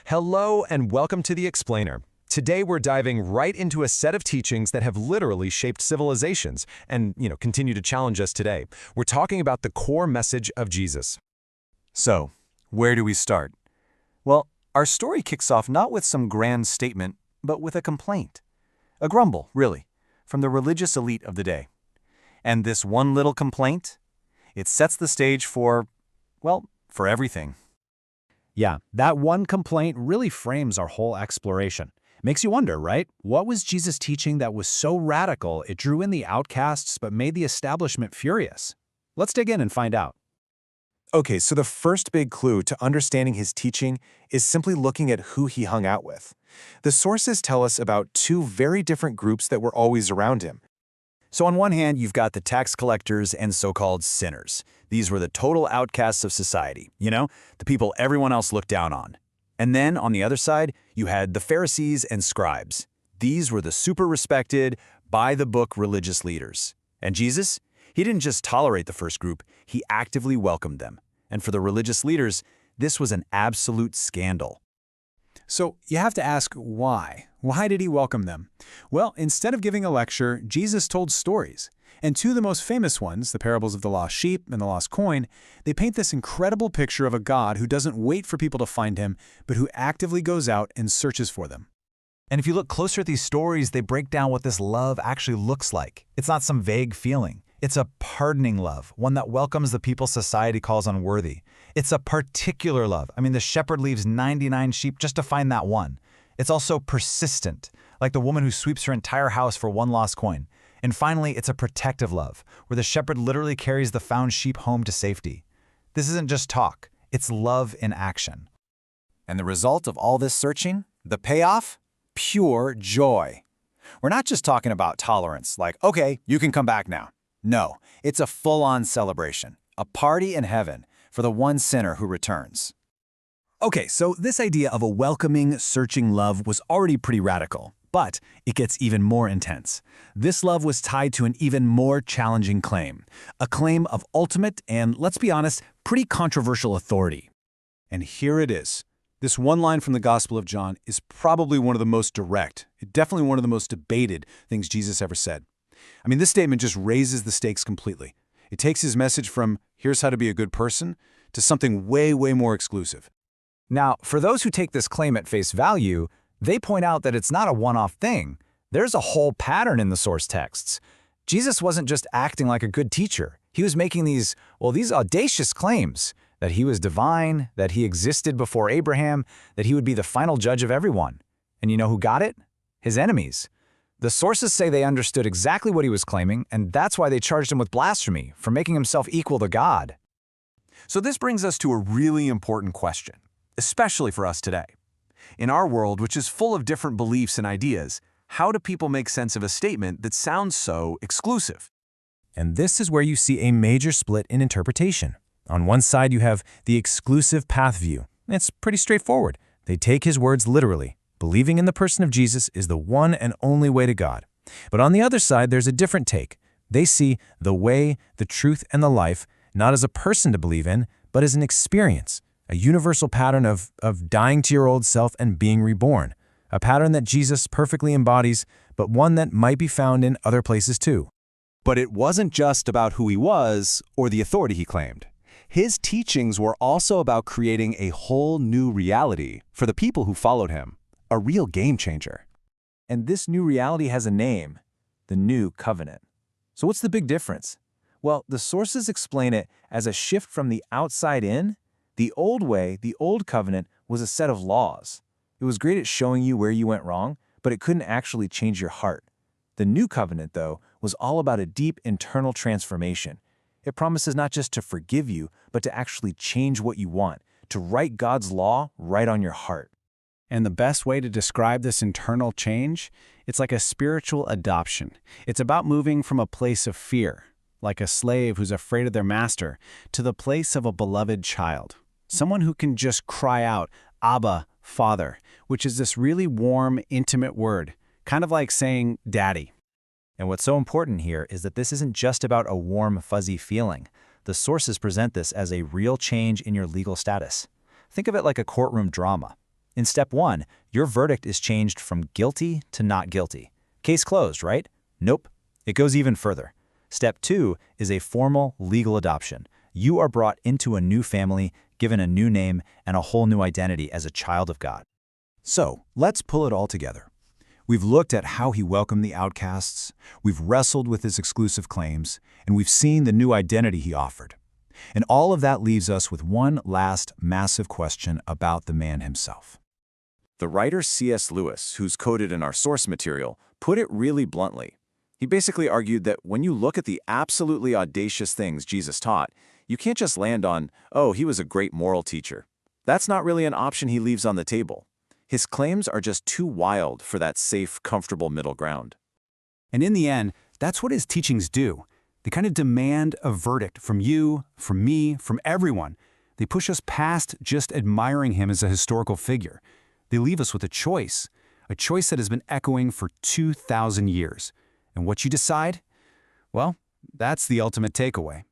Hello and welcome to The Explainer. Today we're diving right into a set of teachings that have literally shaped civilizations and, continue to challenge us today. We're talking about the core message of Jesus. So, where do we start? Well, our story kicks off not with some grand statement, but with a complaint. A grumble, really, from the religious elite of the day. And this one little complaint, it sets the stage for everything. Yeah, that one complaint really frames our whole exploration. Makes you wonder, right? What was Jesus teaching that was so radical it drew in the outcasts but made the establishment furious? Let's dig in and find out. Okay, so the first big clue to understanding his teaching is simply looking at who he hung out with. The sources tell us about two very different groups that were always around him. So on one hand, you've got the tax collectors and so-called sinners. These were the total outcasts of society, the people everyone else looked down on. And then on the other side, you had the Pharisees and scribes. These were the super respected, by-the-book religious leaders. And Jesus? He didn't just tolerate the first group, he actively welcomed them. And for the religious leaders, this was an absolute scandal. So you have to ask why. Why did he welcome them? Well, instead of giving a lecture, Jesus told stories. And two of the most famous ones, the parables of the lost sheep and the lost coin, they paint this incredible picture of a God who doesn't wait for people to find him, but who actively goes out and searches for them. And if you look closer at these stories, they break down what this love actually looks like. It's not some vague feeling. It's a pardoning love, one that welcomes the people society calls unworthy. It's a particular love. The shepherd leaves 99 sheep just to find that one. It's also persistent, like the woman who sweeps her entire house for one lost coin. And finally, it's a protective love, where the shepherd literally carries the found sheep home to safety. This isn't just talk, it's love in action. And the result of all this searching? The payoff? Pure joy. We're not just talking about tolerance, like, okay, you can come back now. No, it's a full-on celebration, a party in heaven for the one sinner who returns. Okay, so this idea of a welcoming, searching love was already pretty radical, but it gets even more intense. This love was tied to an even more challenging claim, a claim of ultimate and, let's be honest, pretty controversial authority. And here it is. This one line from the Gospel of John is probably one of the most direct, definitely one of the most debated things Jesus ever said. This statement just raises the stakes completely. It takes his message from, here's how to be a good person, to something way, way more exclusive. Now, for those who take this claim at face value, they point out that it's not a one-off thing. There's a whole pattern in the source texts. Jesus wasn't just acting like a good teacher. He was making these audacious claims that he was divine, that he existed before Abraham, that he would be the final judge of everyone. And you know who got it? His enemies. The sources say they understood exactly what he was claiming, and that's why they charged him with blasphemy, for making himself equal to God. So this brings us to a really important question, especially for us today. In our world, which is full of different beliefs and ideas, how do people make sense of a statement that sounds so exclusive? And this is where you see a major split in interpretation. On one side, you have the exclusive path view. It's pretty straightforward. They take his words literally. Believing in the person of Jesus is the one and only way to God. But on the other side, there's a different take. They see the way, the truth, and the life not as a person to believe in, but as an experience, a universal pattern of dying to your old self and being reborn, a pattern that Jesus perfectly embodies, but one that might be found in other places too. But it wasn't just about who he was or the authority he claimed. His teachings were also about creating a whole new reality for the people who followed him. A real game changer. And this new reality has a name, the New Covenant. So what's the big difference? Well, the sources explain it as a shift from the outside in. The old way, the old covenant, was a set of laws. It was great at showing you where you went wrong, but it couldn't actually change your heart. The New Covenant, though, was all about a deep internal transformation. It promises not just to forgive you, but to actually change what you want, to write God's law right on your heart. And the best way to describe this internal change, it's like a spiritual adoption. It's about moving from a place of fear, like a slave who's afraid of their master, to the place of a beloved child. Someone who can just cry out, Abba, Father, which is this really warm, intimate word, kind of like saying, Daddy. And what's so important here is that this isn't just about a warm, fuzzy feeling. The sources present this as a real change in your legal status. Think of it like a courtroom drama. In step 1, your verdict is changed from guilty to not guilty. Case closed, right? Nope. It goes even further. Step 2 is a formal legal adoption. You are brought into a new family, given a new name, and a whole new identity as a child of God. So, let's pull it all together. We've looked at how he welcomed the outcasts, we've wrestled with his exclusive claims, and we've seen the new identity he offered. And all of that leaves us with one last massive question about the man himself. The writer C.S. Lewis, who's quoted in our source material, put it really bluntly. He basically argued that when you look at the absolutely audacious things Jesus taught, you can't just land on, oh, he was a great moral teacher. That's not really an option he leaves on the table. His claims are just too wild for that safe, comfortable middle ground. And in the end, that's what his teachings do. They kind of demand a verdict from you, from me, from everyone. They push us past just admiring him as a historical figure. They leave us with a choice that has been echoing for 2,000 years. And what you decide? Well, that's the ultimate takeaway.